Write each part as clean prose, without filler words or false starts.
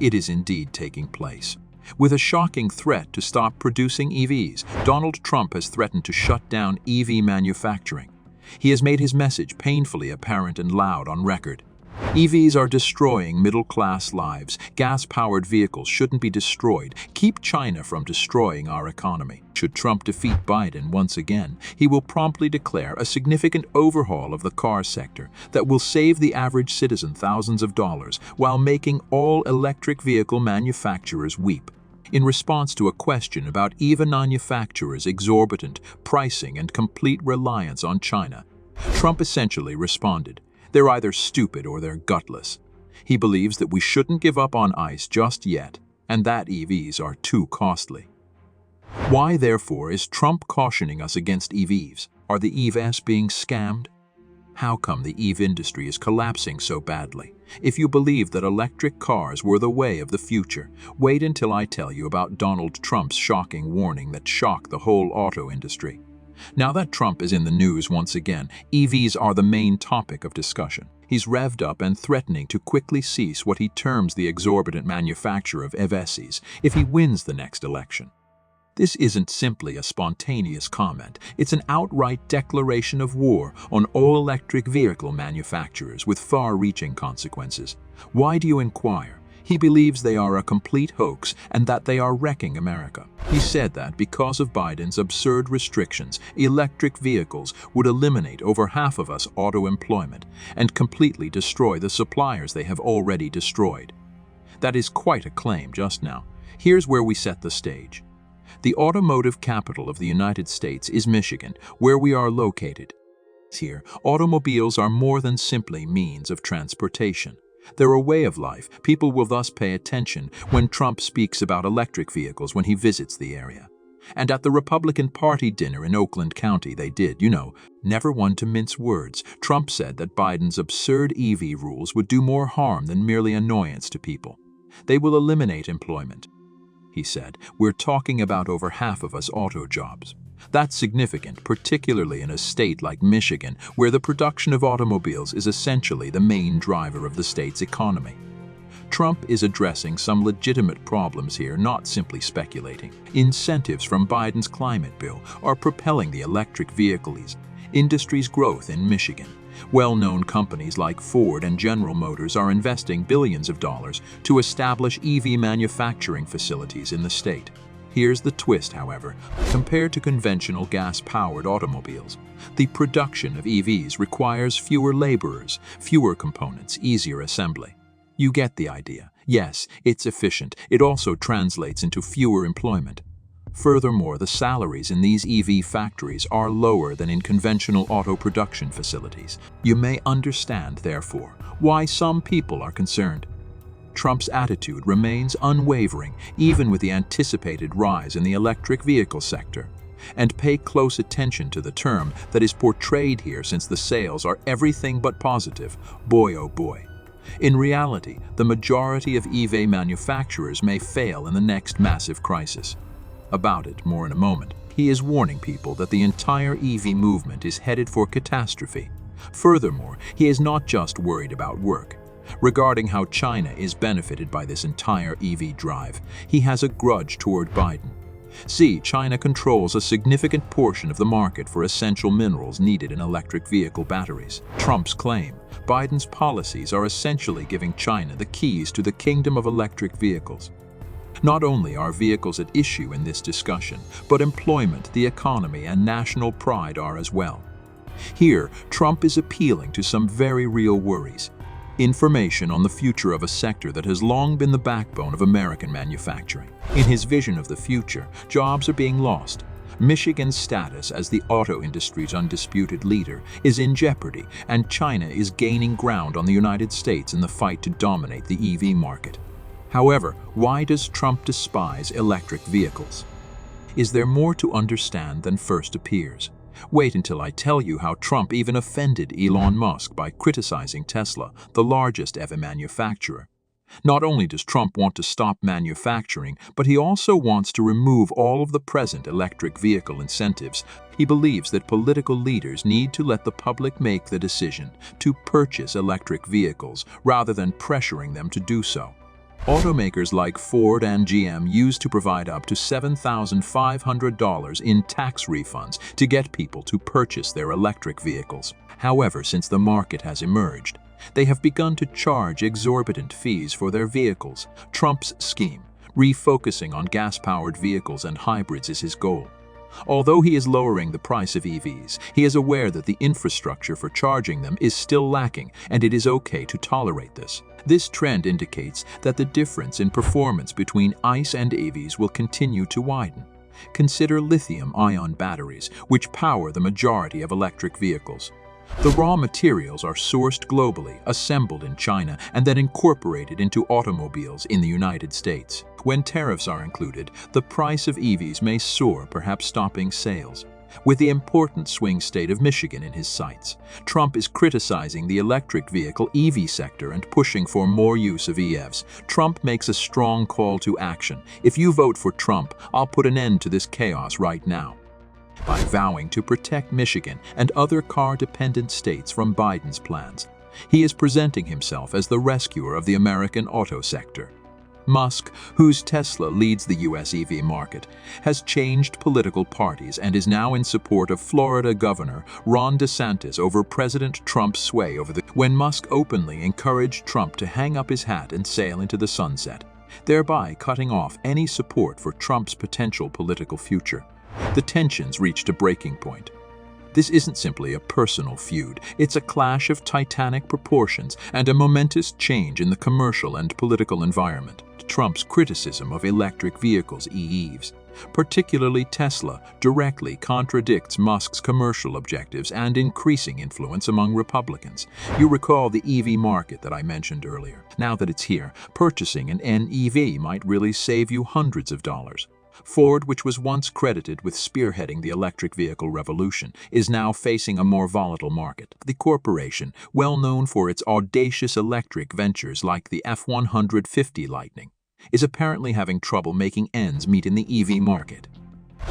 It is indeed taking place. With a shocking threat to stop producing EVs, Donald Trump has threatened to shut down EV manufacturing. He has made his message painfully apparent and loud on record. EVs are destroying middle-class lives. Gas-powered vehicles shouldn't be destroyed. Keep China from destroying our economy. Should Trump defeat Biden once again, he will promptly declare a significant overhaul of the car sector that will save the average citizen thousands of dollars while making all electric vehicle manufacturers weep. In response to a question about EV manufacturers' exorbitant pricing and complete reliance on China, Trump essentially responded, "They're either stupid or they're gutless." He believes that we shouldn't give up on ICE just yet, and that EVs are too costly. Why, therefore, is Trump cautioning us against EVs? Are the EVs being scammed? How come the EV industry is collapsing so badly? If you believe that electric cars were the way of the future, wait until I tell you about Donald Trump's shocking warning that shocked the whole auto industry. Now that Trump is in the news once again, EVs are the main topic of discussion. He's revved up and threatening to quickly cease what he terms the exorbitant manufacture of EVs if he wins the next election. This isn't simply a spontaneous comment, it's an outright declaration of war on all electric vehicle manufacturers with far-reaching consequences. Why do you inquire? He believes they are a complete hoax and that they are wrecking America. He said that because of Biden's absurd restrictions, electric vehicles would eliminate over half of us auto employment and completely destroy the suppliers they have already destroyed. That is quite a claim just now. Here's where we set the stage. The automotive capital of the United States is Michigan, where we are located. Here, automobiles are more than simply means of transportation. They're a way of life. People will thus pay attention when Trump speaks about electric vehicles when he visits the area. And at the Republican Party dinner in Oakland County, they did, never one to mince words. Trump said that Biden's absurd EV rules would do more harm than merely annoyance to people. They will eliminate employment. He said, "We're talking about over half of us auto jobs." That's significant, particularly in a state like Michigan, where the production of automobiles is essentially the main driver of the state's economy. Trump is addressing some legitimate problems here, not simply speculating. Incentives from Biden's climate bill are propelling the electric vehicle industry's growth in Michigan. Well-known companies like Ford and General Motors are investing billions of dollars to establish EV manufacturing facilities in the state. Here's the twist, however. Compared to conventional gas-powered automobiles, the production of EVs requires fewer laborers, fewer components, easier assembly. You get the idea. Yes, it's efficient. It also translates into fewer employment. Furthermore, the salaries in these EV factories are lower than in conventional auto production facilities. You may understand, therefore, why some people are concerned. Trump's attitude remains unwavering, even with the anticipated rise in the electric vehicle sector. And pay close attention to the term that is portrayed here, since the sales are everything but positive. Boy, oh boy. In reality, the majority of EV manufacturers may fail in the next massive crisis. About it more in a moment. He is warning people that the entire EV movement is headed for catastrophe. Furthermore, he is not just worried about work. Regarding how China is benefited by this entire EV drive, he has a grudge toward Biden. See, China controls a significant portion of the market for essential minerals needed in electric vehicle batteries. Trump's claim, Biden's policies are essentially giving China the keys to the kingdom of electric vehicles. Not only are vehicles at issue in this discussion, but employment, the economy, and national pride are as well. Here, Trump is appealing to some very real worries. Information on the future of a sector that has long been the backbone of American manufacturing. In his vision of the future, jobs are being lost. Michigan's status as the auto industry's undisputed leader is in jeopardy, and China is gaining ground on the United States in the fight to dominate the EV market. However, why does Trump despise electric vehicles? Is there more to understand than first appears? Wait until I tell you how Trump even offended Elon Musk by criticizing Tesla, the largest EV manufacturer. Not only does Trump want to stop manufacturing, but he also wants to remove all of the present electric vehicle incentives. He believes that political leaders need to let the public make the decision to purchase electric vehicles rather than pressuring them to do so. Automakers like Ford and GM used to provide up to $7,500 in tax refunds to get people to purchase their electric vehicles. However, since the market has emerged, they have begun to charge exorbitant fees for their vehicles. Trump's scheme, refocusing on gas-powered vehicles and hybrids, is his goal. Although he is lowering the price of EVs, he is aware that the infrastructure for charging them is still lacking, and it is okay to tolerate this. This trend indicates that the difference in performance between ICE and EVs will continue to widen. Consider lithium-ion batteries, which power the majority of electric vehicles. The raw materials are sourced globally, assembled in China, and then incorporated into automobiles in the United States. When tariffs are included, the price of EVs may soar, perhaps stopping sales. With the important swing state of Michigan in his sights, Trump is criticizing the electric vehicle EV sector and pushing for more use of EVs. Trump makes a strong call to action. If you vote for Trump, I'll put an end to this chaos right now. By vowing to protect Michigan and other car-dependent states from Biden's plans, he is presenting himself as the rescuer of the American auto sector. Musk, whose Tesla leads the U.S. EV market, has changed political parties and is now in support of Florida Governor Ron DeSantis over President Trump's sway over the... When Musk openly encouraged Trump to hang up his hat and sail into the sunset, thereby cutting off any support for Trump's potential political future, the tensions reached a breaking point. This isn't simply a personal feud, it's a clash of titanic proportions and a momentous change in the commercial and political environment. Trump's criticism of electric vehicles, EVs, particularly Tesla, directly contradicts Musk's commercial objectives and increasing influence among Republicans. You recall the EV market that I mentioned earlier. Now that it's here, purchasing an NEV might really save you hundreds of dollars. Ford, which was once credited with spearheading the electric vehicle revolution, is now facing a more volatile market. The corporation, well known for its audacious electric ventures like the F-150 Lightning, is apparently having trouble making ends meet in the EV market.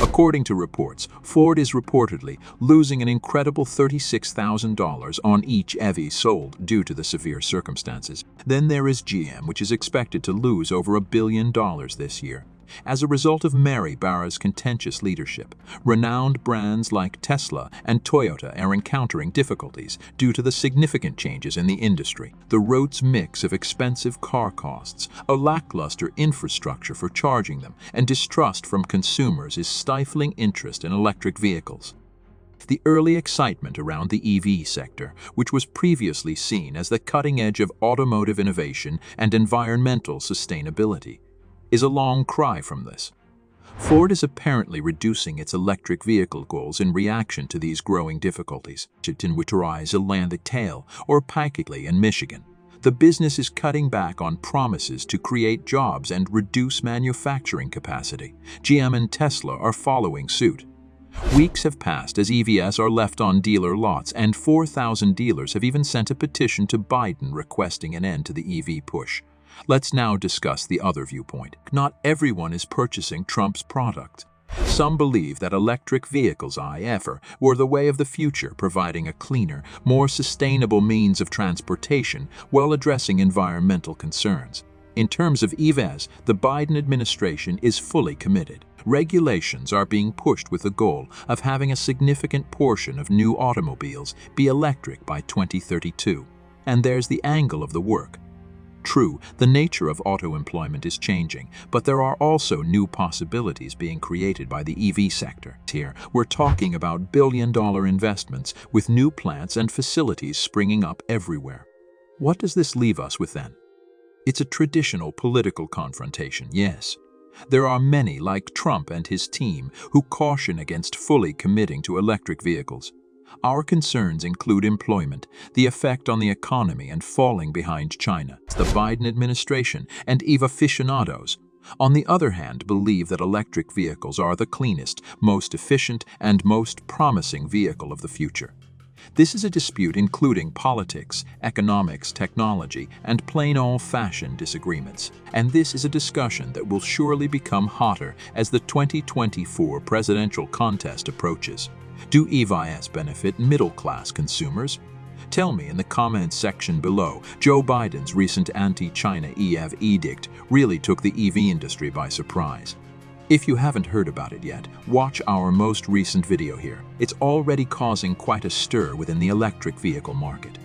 According to reports, Ford is reportedly losing an incredible $36,000 on each EV sold due to the severe circumstances. Then there is GM, which is expected to lose over $1 billion this year. As a result of Mary Barra's contentious leadership, renowned brands like Tesla and Toyota are encountering difficulties due to the significant changes in the industry. The rote's mix of expensive car costs, a lackluster infrastructure for charging them, and distrust from consumers is stifling interest in electric vehicles. The early excitement around the EV sector, which was previously seen as the cutting edge of automotive innovation and environmental sustainability, is a long cry from this. Ford is apparently reducing its electric vehicle goals in reaction to these growing difficulties. In Wichita, land the tail, or Pikeagley in Michigan, the business is cutting back on promises to create jobs and reduce manufacturing capacity. GM and Tesla are following suit. Weeks have passed as EVs are left on dealer lots, and 4,000 dealers have even sent a petition to Biden requesting an end to the EV push. Let's now discuss the other viewpoint. Not everyone is purchasing Trump's product. Some believe that electric vehicles, were the way of the future, providing a cleaner, more sustainable means of transportation while addressing environmental concerns. In terms of EVs, the Biden administration is fully committed. Regulations are being pushed with the goal of having a significant portion of new automobiles be electric by 2032. And there's the angle of the work. True, the nature of auto employment is changing, but there are also new possibilities being created by the EV sector. Here, we're talking about billion-dollar investments with new plants and facilities springing up everywhere. What does this leave us with then? It's a traditional political confrontation, yes. There are many, like Trump and his team, who caution against fully committing to electric vehicles. Our concerns include employment, the effect on the economy, and falling behind China. The Biden administration and EV aficionados, on the other hand, believe that electric vehicles are the cleanest, most efficient, and most promising vehicle of the future. This is a dispute including politics, economics, technology, and plain old-fashioned disagreements. And this is a discussion that will surely become hotter as the 2024 presidential contest approaches. Do EVs benefit middle-class consumers? Tell me in the comments section below. Joe Biden's recent anti-China EV edict really took the EV industry by surprise. If you haven't heard about it yet, watch our most recent video here. It's already causing quite a stir within the electric vehicle market.